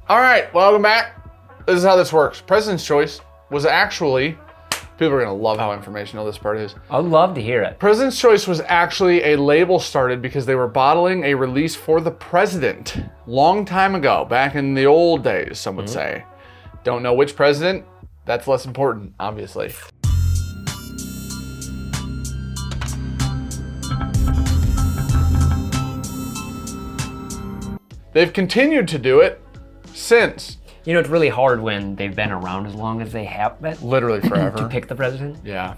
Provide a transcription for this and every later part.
All right, welcome back. This is how this works. President's Choice was actually, people are gonna love how informational this part is. I'd love to hear it. President's Choice was actually a label started because they were bottling a release for the president long time ago, back in the old days, some would say. Don't know which president? That's less important, obviously. They've continued to do it since. You know, it's really hard when they've been around as long as they have been. Literally forever. To pick the president. Yeah.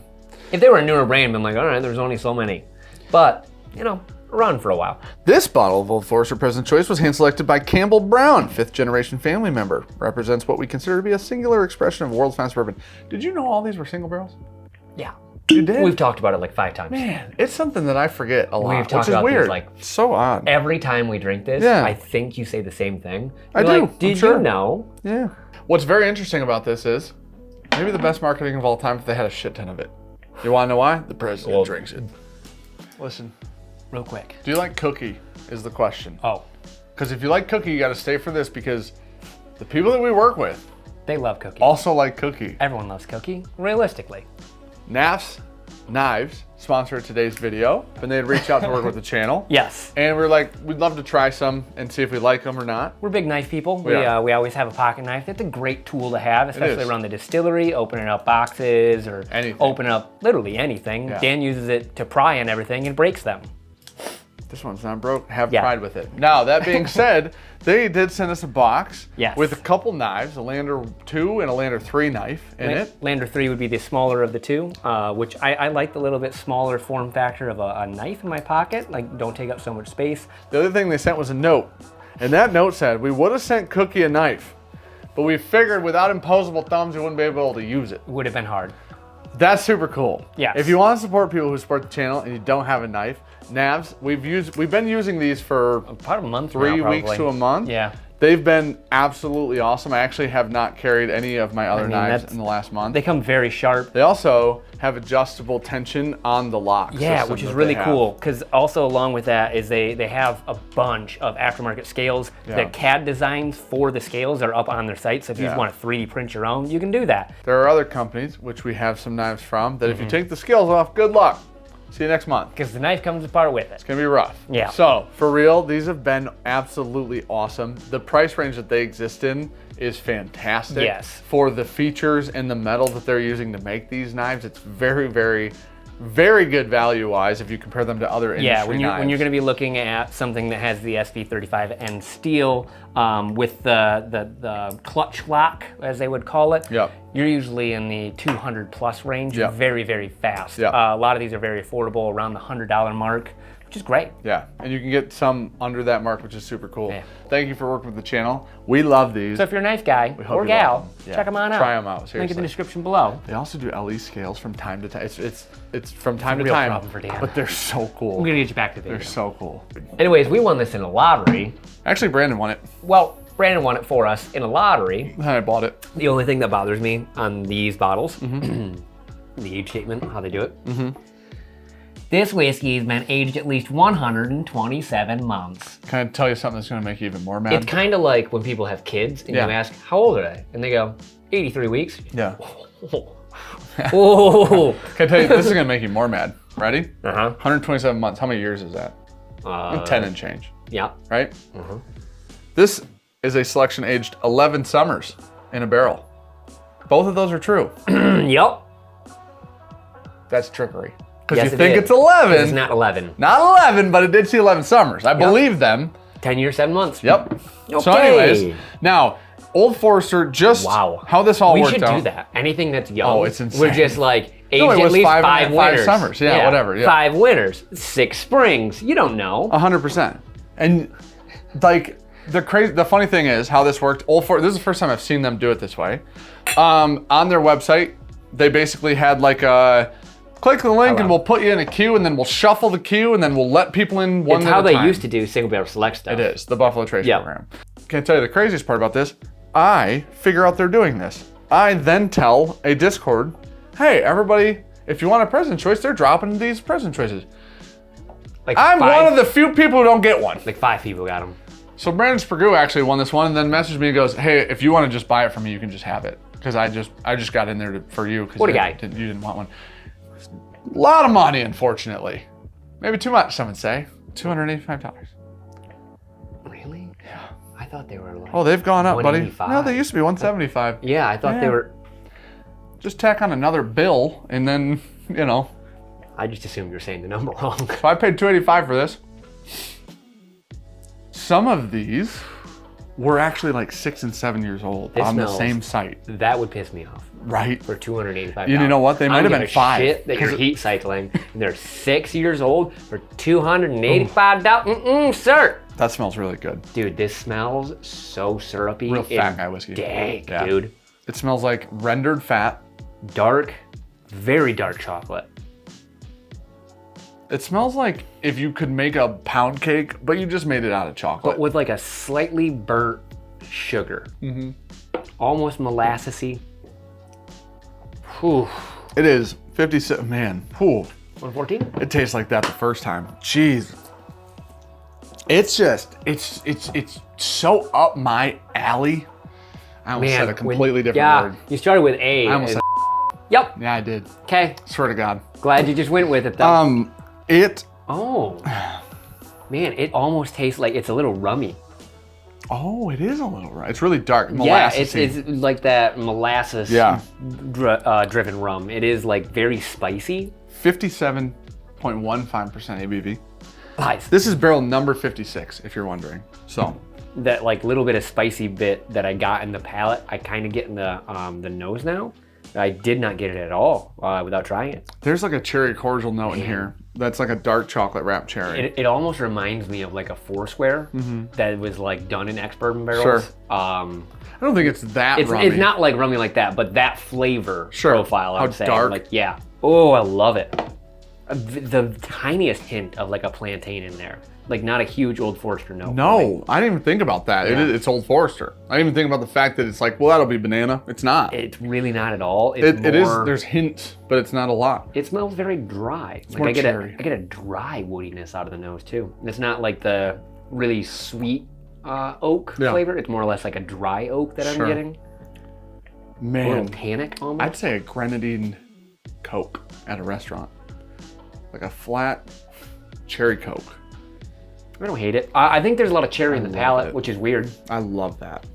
If they were a newer brand, I'm like, all right, there's only so many. But, you know, around for a while. This bottle of Old Forester President's Choice was hand-selected by Campbell Brown, 5th-generation family member. Represents what we consider to be a singular expression of world's finest bourbon. Did you know all these were single barrels? Yeah. You did? We've talked about it like 5 times. Man, it's something that I forget a lot, We've talked which is about weird. these, like, so odd. every time we drink this, Yeah. I think you say the same thing. I You're do, like, did I'm sure. you know? Yeah. What's very interesting about this is maybe the best marketing of all time if they had a shit ton of it. You want to know why? The president drinks it. Listen, Real quick. do you like cookie is the question. Oh, Because if you like cookie, you got to stay for this because the people that we work with they love cookie. also like cookie. Everyone loves cookie, realistically. NAF's Knives sponsored today's video, and they had reached out to work with the channel. Yes. And we were like, we'd love to try some and see if we like them or not. We're big knife people. Yeah. We always have a pocket knife. It's a great tool to have, especially is. around the distillery, opening up boxes or Anything. opening up literally anything. Yeah. Dan uses it to pry on everything and breaks them. This one's not broke. Have Yeah. pride with it. Now, that being said, they did send us a box Yes. with a couple knives, a Lander 2 and a Lander 3 knife in it. Lander 3 would be the smaller of the two, which I like the little bit smaller form factor of a knife in my pocket. Like, don't take up so much space. The other thing they sent was a note. And that note said, we would have sent Cookie a knife, but we figured without imposable thumbs, we wouldn't be able to use it. Would have been hard. That's super cool. Yes. If you want to support people who support the channel and you don't have a knife, Navs, we've been using these for About a month 3 now, weeks probably. to a month. Yeah. They've been absolutely awesome. I actually have not carried any of my other knives that's- in the last month. They come very sharp. They also have adjustable tension on the lock. Yeah, system which is that really they have. cool, because also along with that is they have a bunch of aftermarket scales. Yeah. The CAD designs for the scales are up on their site, so if you Yeah. want to 3D print your own, you can do that. There are other companies, which we have some knives from, that if you take the scales off, good luck. See you next month. Because the knife comes apart with it. It's gonna be rough. Yeah. So, for real, these have been absolutely awesome. The price range that they exist in is fantastic. Yes. For the features and the metal that they're using to make these knives, it's very, very, very good value-wise if you compare them to other industry Yeah, when you're knives. going to be looking at something that has the SV35N steel with the clutch lock, as they would call it, Yep. you're usually in the 200 plus range. Yep. Very, very fast. Yep. A lot of these are very affordable, around the $100 mark, which is great. Yeah, and you can get some under that mark, which is super cool. Yeah. Thank you for working with the channel. We love these. So if you're a knife guy hope or you gal, love them. Yeah. check them on out. Try 'em out, Link in seriously. the description below. They also do LE scales from time to time. It's from time to real time, problem for Dan. but they're so cool. I'm gonna get you back to the video. They're so cool. Anyways, we won this in a lottery. Actually, Brandon won it. Well, Brandon won it for us in a lottery. And I bought it. The only thing that bothers me on these bottles, the age statement, how they do it. This whiskey has been aged at least 127 months. Can I tell you something that's going to make you even more mad? It's kind of like when people have kids and Yeah. you ask, how old are they? And they go, 83 weeks. Yeah. Oh. Can I tell you, this is going to make you more mad. Ready? Uh-huh. 127 months. How many years is that? 10 and change, Yeah. right? This is a selection aged 11 summers in a barrel. Both of those are true. Yep. That's trickery. Because Yes, you it think is. it's 11. It's not 11. Not 11, but it did see 11 summers. I believe them. 10 years, 7 months. Yep. So Okay. anyways, now, Old Forester, just Wow. how this all We worked should out. do that. Anything that's young. Oh, it's insane. We're just like, aged No, it at was least five five winners. summers. Yeah, whatever, yeah. 5 winners. 6 springs. You don't know. 100%. And like the funny thing is how this worked. This is the first time I've seen them do it this way. On their website, they basically had like a click the link and we'll put you in a queue and then we'll shuffle the queue and then we'll let people in one It's at how a they time. used to do single barrel select stuff. It is the Buffalo Trace Yeah. program. Can I tell you the craziest part about this? I figure out they're doing this. I then tell a Discord, hey, everybody, if you want a President's Choice, they're dropping these President's Choices. Like I'm five, one of the few people who don't get one. Like 5 people got them. So Brandon Spragoo actually won this one, and then messaged me and goes, "Hey, if you want to just buy it from me, you can just have it." Because I just got in there for you because you didn't want one. A lot of money, unfortunately. Maybe too much, some would say. $285. Really? Yeah. I thought they were like. Oh, they've gone up, buddy. No, they used to be $175. Yeah, I thought they were. Just tack on another bill, and then I just assumed you were saying the number wrong. So I paid $285 for this. Some of these were actually like 6 and 7 years old on the same site. That would piss me off. Right. For $285. You know what? They might have been 5. Shit that you're heat cycling and they're 6 years old for $285. Sir. That smells really good. Dude, this smells so syrupy. Real fat guy whiskey. Dank, dude. It smells like rendered fat. Dark, very dark chocolate. It smells like if you could make a pound cake, but you just made it out of chocolate. But with like a slightly burnt sugar. Mm-hmm. Almost molassesy. Whew. It is 56, man. Whew. 114? It tastes like that the first time. Jeez. It's just, it's so up my alley. I almost said a completely different word. You started with A. I almost said Yep. Yeah, I did. Okay. Swear to God. Glad you just went with it though. Oh. Man, it almost tastes like it's a little rummy. Oh, it is a little right. It's really dark. Yeah, it's like that molasses driven rum. It is like very spicy. 57.15% ABV. Nice. This is barrel number 56, if you're wondering. So that like little bit of spicy bit that I got in the palate, I kind of get in the nose now. I did not get it at all without trying it. There's like a cherry cordial note in here. That's like a dark chocolate wrapped cherry. It almost reminds me of like a Foursquare that was like done in ex-bourbon barrels. Sure. I don't think it's that rummy. It's not like rummy like that, but that flavor profile, I would say. Dark. Like, yeah. Oh, I love it. The tiniest hint of like a plantain in there. Like not a huge Old Forester note. No, I didn't even think about that. Yeah. It's Old Forester. I didn't even think about the fact that it's like, well, that'll be banana. It's not. It's really not at all. It is. There's hints, but it's not a lot. It smells very dry. It's more cherry. I get a dry woodiness out of the nose too. And it's not like the really sweet oak flavor. It's more or less like a dry oak that I'm getting. Man, a little tannic almost. I'd say a grenadine Coke at a restaurant, like a flat cherry Coke. I don't hate it. I think there's a lot of cherry in the palate, which is weird. I love that.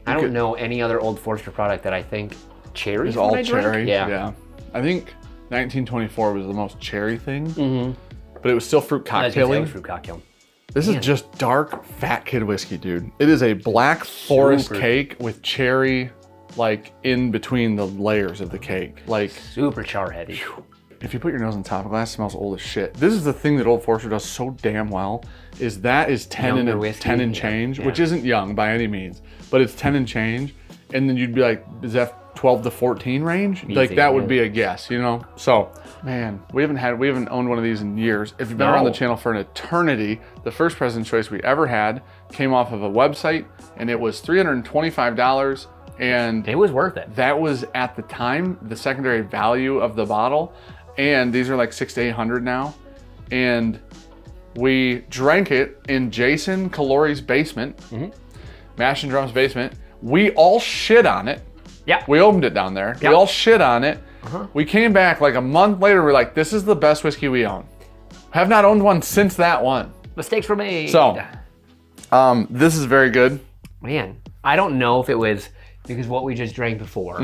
I don't know any other Old Forester product that I think cherry is all cherry. Yeah. I think 1924 was the most cherry thing, but it was still fruit cocktailing. Fruit cocktail. This is just dark fat kid whiskey, dude. It is a black forest cake with cherry, like in between the layers of the cake, like super char heavy. If you put your nose on top of glass, it smells old as shit. This is the thing that Old Forester does so damn well, is that is 10 and change, which isn't young by any means, but it's 10 and change. And then you'd be like, is that 12 to 14 range? Easy, like that would be a guess, you know? So, man, we haven't owned one of these in years. If you've been around the channel for an eternity, the first President's Choice we ever had came off of a website, and it was $325. And it was worth it. That was at the time the secondary value of the bottle. And these are like $600 to $800 now. And we drank it in Jason Calori's basement, Mash and Drum's basement. We all shit on it. Yeah. We opened it down there. We all shit on it. We came back like a month later. We're like, this is the best whiskey we own. Have not owned one since that one. Mistakes were made. So, this is very good. Man, I don't know if it was because what we just drank before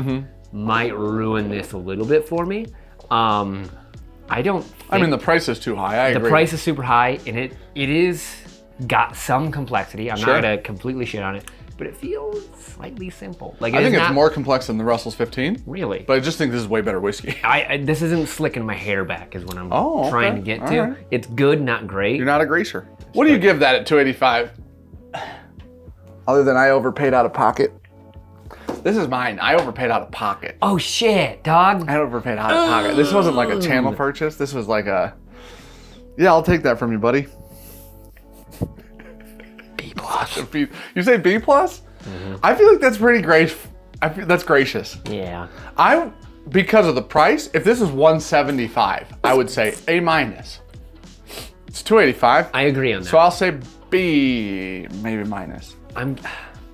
might ruin this a little bit for me. I don't think I mean, the price is too high. I agree. The price is super high, and it is got some complexity. I'm not gonna completely shit on it, but it feels slightly simple. Like I think it's more complex than the Russell's 15. Really? But I just think this is way better whiskey. This isn't slicking my hair back is what I'm trying to get to. Right. It's good, not great. You're not a greaser. What do you give that at $285? Other than I overpaid out of pocket. This is mine. I overpaid out of pocket. Oh shit, dog. I overpaid out of pocket. This wasn't like a channel purchase. This was like a, yeah, I'll take that from you, buddy. B plus. You say B plus? I feel like that's pretty great. That's gracious. Yeah. Because of the price, if this is $175, I would say A minus. It's $285. I agree on that. So I'll say B, maybe minus. I'm.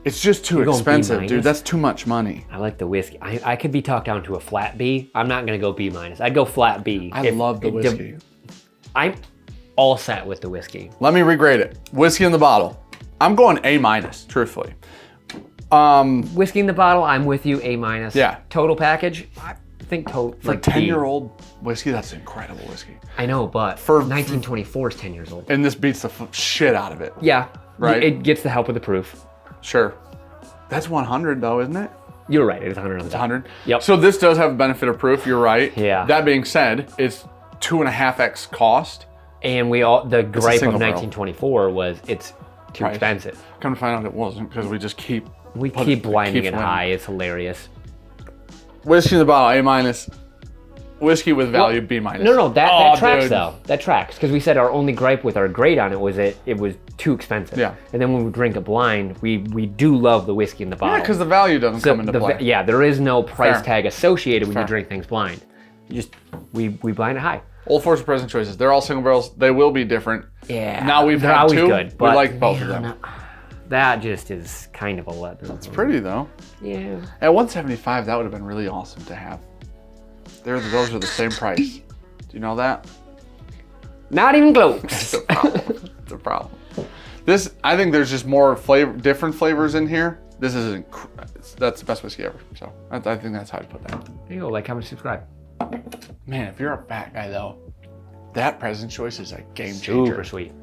It's just too You're going expensive, B dude. minus? That's too much money. I like the whiskey. I could be talked down to a flat B. I'm not gonna go B minus. I'd go flat B. I love the whiskey. I'm all set with the whiskey. Let me regrade it. Whiskey in the bottle. I'm going A minus, truthfully. Whiskey in the bottle, I'm with you, A minus. Yeah. Total package, I think total. For like 10-year-old whiskey, that's incredible whiskey. I know, but For 1924 is 10 years old. And this beats the shit out of it. Yeah. Right. It gets the help of the proof. Sure. That's 100 though, isn't it? You're right, it is 100 on the top. 100? Yep. So this does have a benefit of proof, you're right. Yeah. That being said, it's 2.5x cost. And the gripe of single barrel. 1924 was it's too Price. expensive. Come to find out it wasn't because we just keep... We keep blinding it winning. high. It's hilarious. Whiskey in the bottle, A minus. Whiskey with value, B minus. No, that tracks dude. though. That tracks because we said our only gripe with our grade on it was it was too expensive. Yeah. And then when we drink it blind, we do love the whiskey in the bottle. Yeah, because the value doesn't come into play. Yeah, there is no price Fair. tag associated when Fair. you drink things blind. You just we blind it high. Old Forester present choices. They're all single barrels. They will be different. Yeah. Now we've they're had always two. good, We but like both of them. no, that just is kind of a letdown. It's pretty though. Yeah. At 175, that would have been really awesome to have. Those are the same price. Do you know that? Not even close. It's a problem. It's a problem. This, I think there's just more different flavors in here. This is that's the best whiskey ever. So I think that's how I put that. There you go. Like, comment, subscribe. Man, if you're a fat guy though, that present choice is a game changer. Super sweet.